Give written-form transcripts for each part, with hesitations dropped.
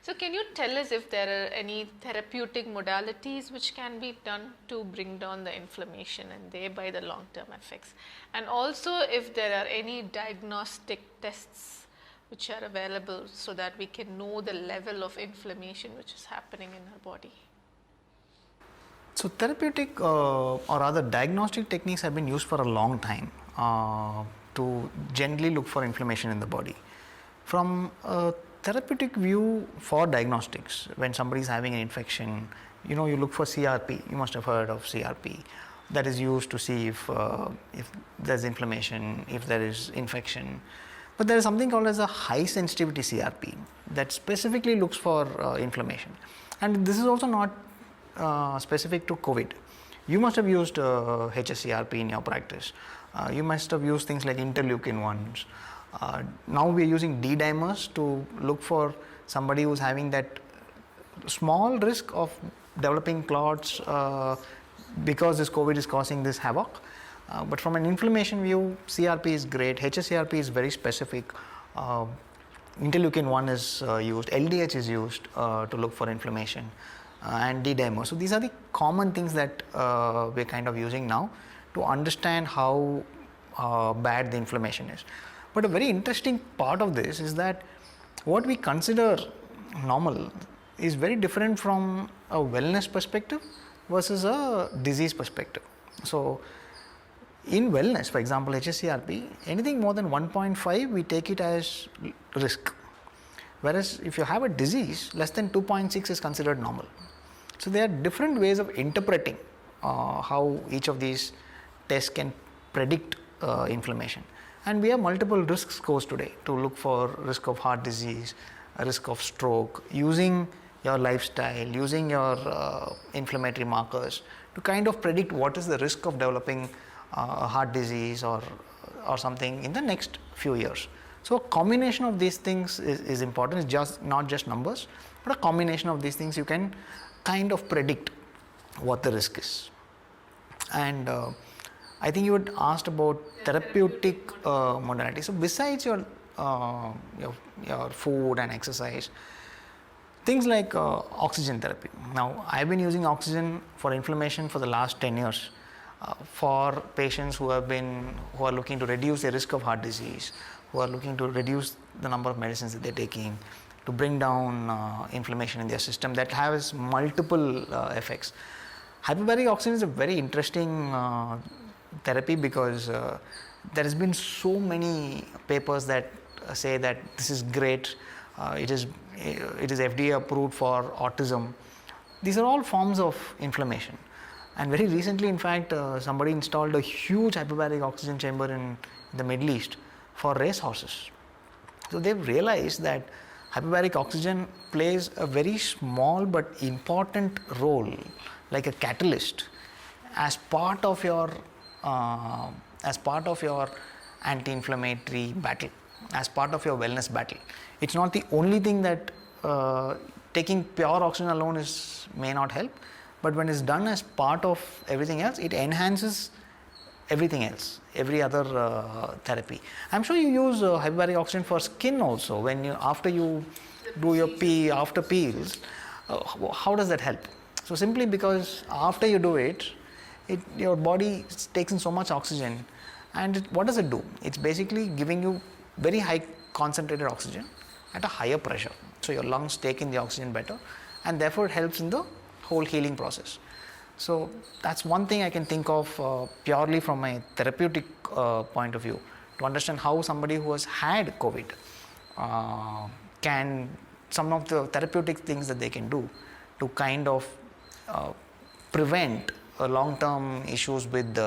So can you tell us if there are any therapeutic modalities which can be done to bring down the inflammation and thereby the long-term effects? And also if there are any diagnostic tests which are available so that we can know the level of inflammation which is happening in our body? So therapeutic or rather diagnostic techniques have been used for a long time to generally look for inflammation in the body. From a therapeutic view for diagnostics, when somebody is having an infection, you look for CRP. You must have heard of CRP. That is used to see if there's inflammation, if there is infection. But there is something called as a high sensitivity CRP that specifically looks for inflammation. And this is also not specific to COVID. You must have used HSCRP in your practice. You must have used things like interleukin 1s. Now we are using D-dimers to look for somebody who's having that small risk of developing clots because this COVID is causing this havoc. But from an inflammation view, CRP is great. HSCRP is very specific. Interleukin 1 is used. LDH is used to look for inflammation. And D-dimer. So these are the common things that we're kind of using now to understand how bad the inflammation is. But a very interesting part of this is that what we consider normal is very different from a wellness perspective versus a disease perspective. So in wellness, for example, HSCRP, anything more than 1.5 we take it as risk. Whereas if you have a disease, less than 2.6 is considered normal. So there are different ways of interpreting how each of these tests can predict inflammation. And we have multiple risk scores today to look for risk of heart disease, risk of stroke, using your lifestyle, using your inflammatory markers to kind of predict what is the risk of developing heart disease or something in the next few years. So a combination of these things is important. It's just not just numbers, but a combination of these things you can kind of predict what the risk is. And I think you had asked about therapeutic modalities. So besides your food and exercise, things like oxygen therapy. Now I've been using oxygen for inflammation for the last 10 years for patients who are looking to reduce the risk of heart disease, who are looking to reduce the number of medicines that they're taking, to bring down inflammation in their system that has multiple effects. Hyperbaric oxygen is a very interesting therapy because there has been so many papers that say that this is great. It is FDA approved for autism. These are all forms of inflammation. And very recently, in fact, somebody installed a huge hyperbaric oxygen chamber in the Middle East for race horses. So they've realized that hyperbaric oxygen plays a very small but important role, like a catalyst, as part of your anti-inflammatory battle, as part of your wellness battle. It's not the only thing that taking pure oxygen alone may not help, but when it's done as part of everything else, it enhances everything else, every other therapy. I'm sure you use hyperbaric oxygen for skin also. When after you do your after peels, how does that help? So simply because after you do it, your body takes in so much oxygen, and what does it do? It's basically giving you very high concentrated oxygen at a higher pressure. So your lungs take in the oxygen better, and therefore it helps in the whole healing process. So that's one thing I can think of purely from a therapeutic point of view, to understand how somebody who has had COVID some of the therapeutic things that they can do to kind of prevent long-term issues with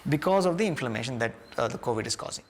because of the inflammation that the COVID is causing.